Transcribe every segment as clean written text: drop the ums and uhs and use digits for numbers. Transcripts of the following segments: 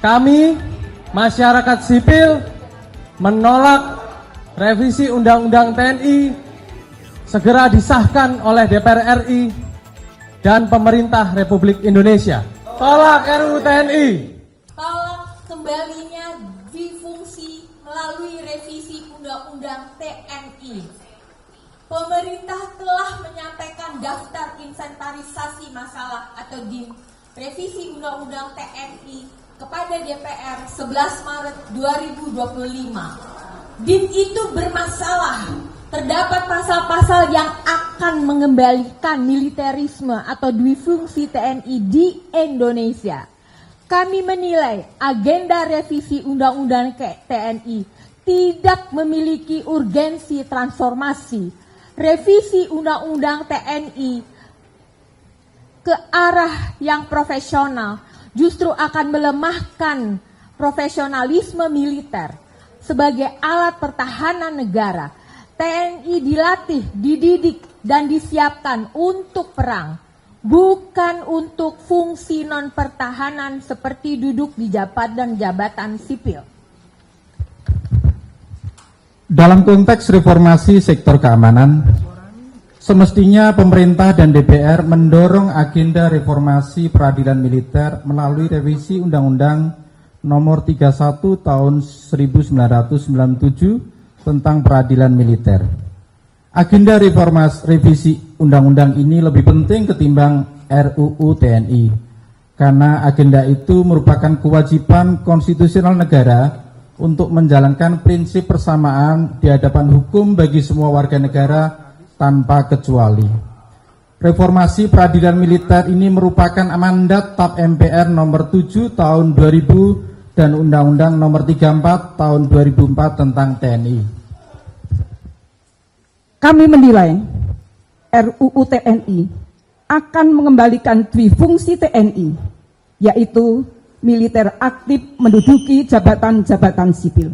Kami, masyarakat sipil, menolak revisi Undang-Undang TNI segera disahkan oleh DPR RI dan pemerintah Republik Indonesia. Tolak RUU TNI. Tolak kembalinya difungsi melalui revisi Undang-Undang TNI. Pemerintah telah menyampaikan daftar inventarisasi masalah atau DIM revisi Undang-Undang TNI kepada DPR 11 Maret 2025. DIM itu bermasalah. Terdapat pasal-pasal yang akan mengembalikan militerisme atau duifungsi TNI di Indonesia. Kami menilai agenda revisi Undang-Undang TNI tidak memiliki urgensi transformasi. Revisi Undang-Undang TNI ke arah yang profesional justru akan melemahkan profesionalisme militer sebagai alat pertahanan negara. TNI dilatih, dididik, dan disiapkan untuk perang, bukan untuk fungsi non-pertahanan seperti duduk di jabatan sipil. Dalam konteks reformasi sektor keamanan, semestinya pemerintah dan DPR mendorong agenda reformasi peradilan militer melalui revisi Undang-Undang Nomor 31 Tahun 1997 tentang peradilan militer. Agenda revisi undang-undang ini lebih penting ketimbang RUU TNI, karena agenda itu merupakan kewajiban konstitusional negara untuk menjalankan prinsip persamaan di hadapan hukum bagi semua warga negara tanpa kecuali. Reformasi peradilan militer ini merupakan mandat TAP MPR nomor 7 tahun 2000 dan Undang-Undang nomor 34 tahun 2004 tentang TNI. Kami menilai RUU TNI akan mengembalikan difungsi TNI, yaitu militer aktif menduduki jabatan-jabatan sipil.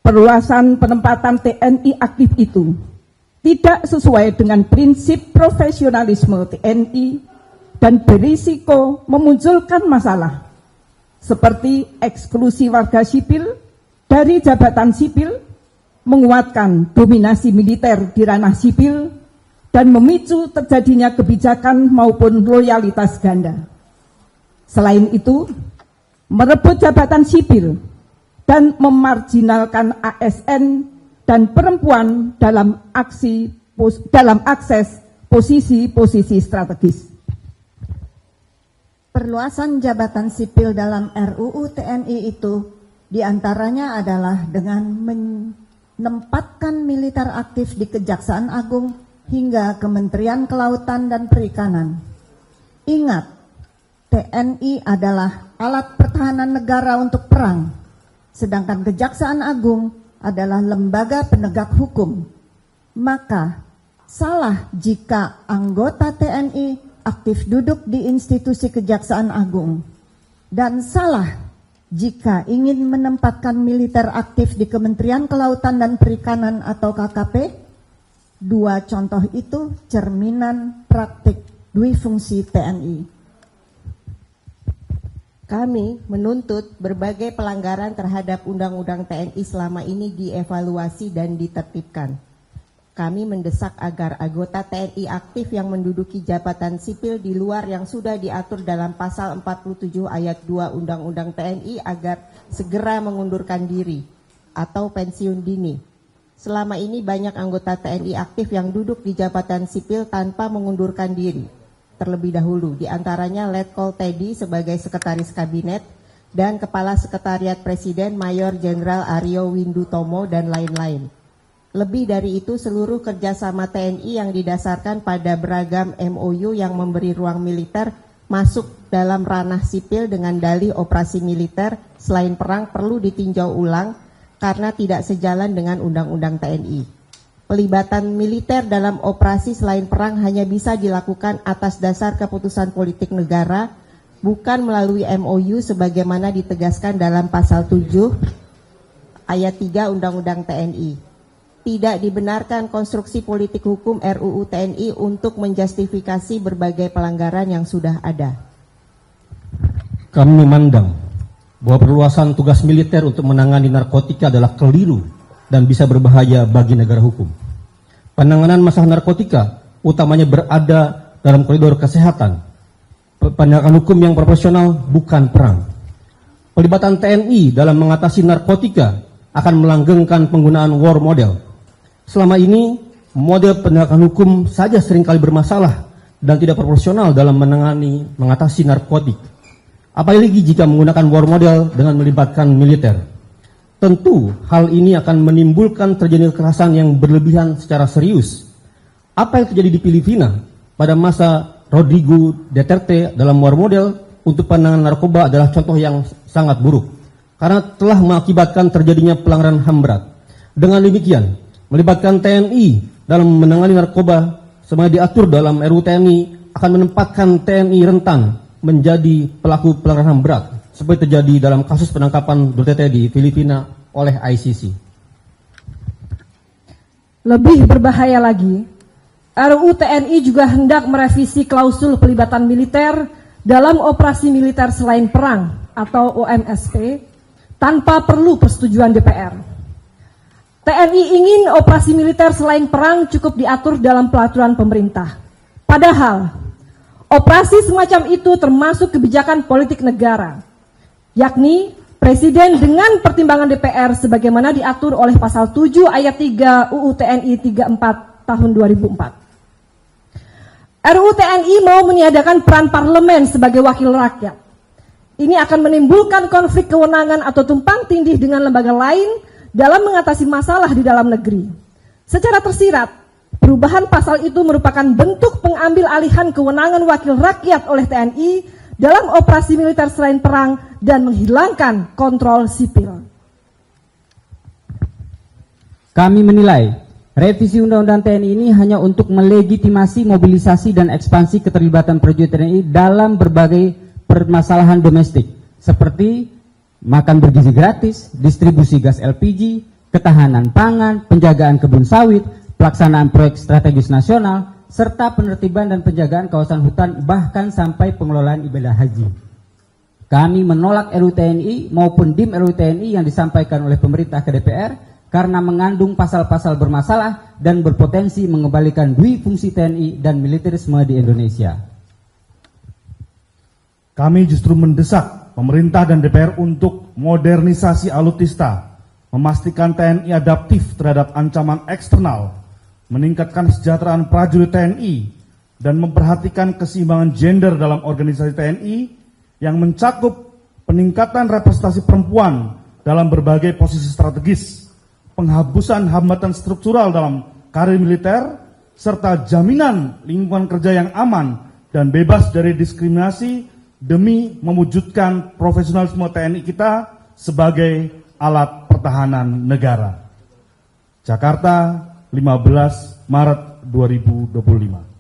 Perluasan penempatan TNI aktif itu tidak sesuai dengan prinsip profesionalisme TNI dan berisiko memunculkan masalah seperti eksklusi warga sipil dari jabatan sipil, menguatkan dominasi militer di ranah sipil, dan memicu terjadinya kebijakan maupun loyalitas ganda. Selain itu, merebut jabatan sipil dan memarginalkan ASN dan perempuan dalam akses posisi-posisi strategis. Perluasan jabatan sipil dalam RUU TNI itu diantaranya adalah dengan menempatkan militer aktif di Kejaksaan Agung hingga Kementerian Kelautan dan Perikanan. Ingat, TNI adalah alat pertahanan negara untuk perang, sedangkan Kejaksaan Agung adalah lembaga penegak hukum. Maka salah jika anggota TNI aktif duduk di institusi Kejaksaan Agung, dan salah jika ingin menempatkan militer aktif di Kementerian Kelautan dan Perikanan atau KKP. Dua contoh itu cerminan praktik duifungsi TNI. Kami menuntut berbagai pelanggaran terhadap Undang-Undang TNI selama ini dievaluasi dan ditertibkan. Kami mendesak agar anggota TNI aktif yang menduduki jabatan sipil di luar yang sudah diatur dalam pasal 47 ayat 2 Undang-Undang TNI agar segera mengundurkan diri atau pensiun dini. Selama ini banyak anggota TNI aktif yang duduk di jabatan sipil tanpa mengundurkan diri terlebih dahulu, diantaranya Letkol Teddy sebagai Sekretaris Kabinet dan Kepala Sekretariat Presiden Mayor Jenderal Aryo Windutomo dan lain-lain. Lebih dari itu, seluruh kerjasama TNI yang didasarkan pada beragam MOU yang memberi ruang militer masuk dalam ranah sipil dengan dalih operasi militer selain perang perlu ditinjau ulang karena tidak sejalan dengan Undang-Undang TNI. Pelibatan militer dalam operasi selain perang hanya bisa dilakukan atas dasar keputusan politik negara, bukan melalui MOU sebagaimana ditegaskan dalam pasal 7 ayat 3 Undang-Undang TNI. Tidak dibenarkan konstruksi politik hukum RUU TNI untuk menjustifikasi berbagai pelanggaran yang sudah ada. Kami memandang bahwa perluasan tugas militer untuk menangani narkotika adalah keliru dan bisa berbahaya bagi negara hukum. Penanganan masalah narkotika utamanya berada dalam koridor kesehatan. Penegakan hukum yang profesional bukan perang. Pelibatan TNI dalam mengatasi narkotika akan melanggengkan penggunaan war model. Selama ini, model penegakan hukum saja seringkali bermasalah dan tidak proporsional dalam mengatasi narkotik. Apalagi jika menggunakan war model dengan melibatkan militer. Tentu hal ini akan menimbulkan terjadi kekerasan yang berlebihan secara serius. Apa yang terjadi di Filipina pada masa Rodrigo Duterte dalam war model untuk penanganan narkoba adalah contoh yang sangat buruk. Karena telah mengakibatkan terjadinya pelanggaran HAM berat. Dengan demikian, melibatkan TNI dalam menangani narkoba sebagaimana diatur dalam RUU TNI akan menempatkan TNI rentan menjadi pelaku pelanggaran HAM berat seperti terjadi dalam kasus penangkapan Duterte di Filipina oleh ICC. Lebih berbahaya lagi, RUU TNI juga hendak merevisi klausul pelibatan militer dalam operasi militer selain perang atau OMSP tanpa perlu persetujuan DPR. TNI ingin operasi militer selain perang cukup diatur dalam peraturan pemerintah. Padahal operasi semacam itu termasuk kebijakan politik negara, yakni Presiden dengan pertimbangan DPR sebagaimana diatur oleh pasal 7 ayat 3 UU TNI 34 tahun 2004. RUU TNI mau meniadakan peran parlemen sebagai wakil rakyat. Ini akan menimbulkan konflik kewenangan atau tumpang tindih dengan lembaga lain dalam mengatasi masalah di dalam negeri. Secara tersirat, perubahan pasal itu merupakan bentuk pengambil alihan kewenangan wakil rakyat oleh TNI dalam operasi militer selain perang dan menghilangkan kontrol sipil. Kami menilai revisi Undang-Undang TNI ini hanya untuk melegitimasi mobilisasi dan ekspansi keterlibatan prajurit TNI dalam berbagai permasalahan domestik seperti makan bergizi gratis, distribusi gas LPG, ketahanan pangan, penjagaan kebun sawit, pelaksanaan proyek strategis nasional, serta penertiban dan penjagaan kawasan hutan bahkan sampai pengelolaan ibadah haji. Kami menolak RUU TNI maupun DIM RUU TNI yang disampaikan oleh pemerintah ke DPR karena mengandung pasal-pasal bermasalah dan berpotensi mengembalikan dui fungsi TNI dan militerisme di Indonesia. Kami justru mendesak pemerintah dan DPR untuk modernisasi alutsista, memastikan TNI adaptif terhadap ancaman eksternal, meningkatkan kesejahteraan prajurit TNI, dan memperhatikan keseimbangan gender dalam organisasi TNI yang mencakup peningkatan representasi perempuan dalam berbagai posisi strategis, penghapusan hambatan struktural dalam karir militer, serta jaminan lingkungan kerja yang aman dan bebas dari diskriminasi demi mewujudkan profesionalisme TNI kita sebagai alat pertahanan negara. Jakarta, 15 Maret 2025.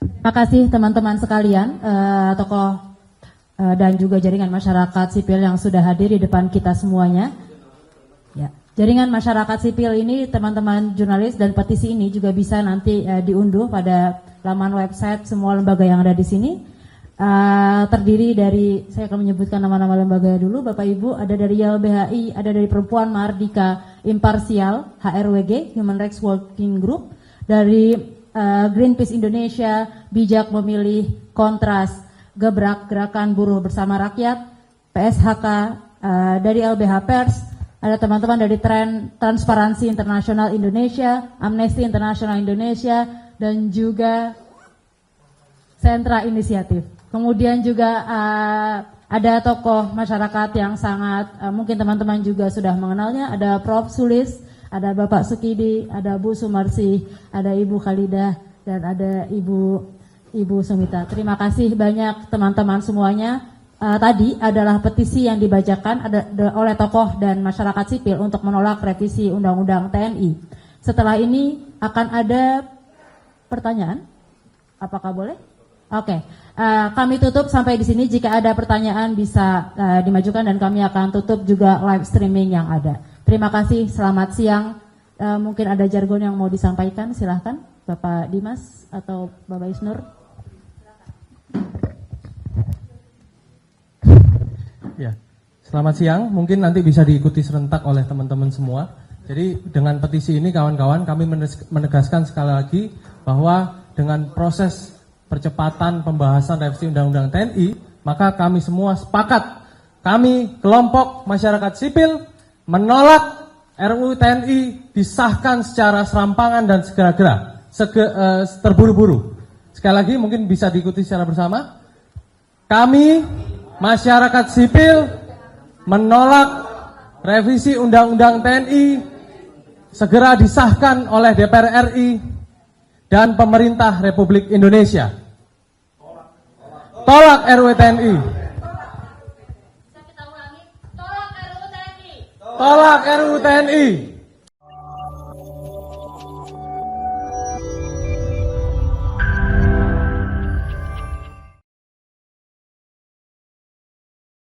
Terima kasih teman-teman sekalian, tokoh dan juga jaringan masyarakat sipil yang sudah hadir di depan kita semuanya. Ya, jaringan masyarakat sipil ini, teman-teman jurnalis dan petisi ini juga bisa nanti diunduh pada laman website semua lembaga yang ada di sini. Terdiri dari, saya akan menyebutkan nama-nama lembaga dulu, Bapak Ibu, ada dari YLBHI, ada dari Perempuan Mardika Imparsial, HRWG, Human Rights Working Group, dari Greenpeace Indonesia, Bijak Memilih, Kontras, Gebrak, Gerakan Buruh Bersama Rakyat, PSHK, dari LBH Pers, ada teman-teman dari Transparansi Internasional Indonesia, Amnesty International Indonesia, dan juga Sentra Inisiatif. Kemudian juga ada tokoh masyarakat yang sangat mungkin teman-teman juga sudah mengenalnya, ada Prof. Sulis, ada Bapak Sukidi, ada Bu Sumarsi, ada Ibu Khalidah, dan ada Ibu Sumita. Terima kasih banyak teman-teman semuanya. Tadi adalah petisi yang dibacakan oleh tokoh dan masyarakat sipil untuk menolak revisi Undang-Undang TNI. Setelah ini akan ada pertanyaan. Apakah boleh? Oke. Kami tutup sampai di sini. Jika ada pertanyaan bisa dimajukan dan kami akan tutup juga live streaming yang ada. Terima kasih, selamat siang. Mungkin ada jargon yang mau disampaikan, silahkan Bapak Dimas atau Bapak Isnur. Selamat siang, mungkin nanti bisa diikuti serentak oleh teman-teman semua. Jadi dengan petisi ini kawan-kawan kami menegaskan sekali lagi bahwa dengan proses percepatan pembahasan revisi Undang-Undang TNI, maka kami semua sepakat, kami kelompok masyarakat sipil menolak RUU TNI disahkan secara serampangan dan segera-gera, terburu-buru. Sekali lagi mungkin bisa diikuti secara bersama. Kami masyarakat sipil menolak revisi Undang-Undang TNI segera disahkan oleh DPR RI dan pemerintah Republik Indonesia. Tolak RUU TNI. Tolak RUU TNI.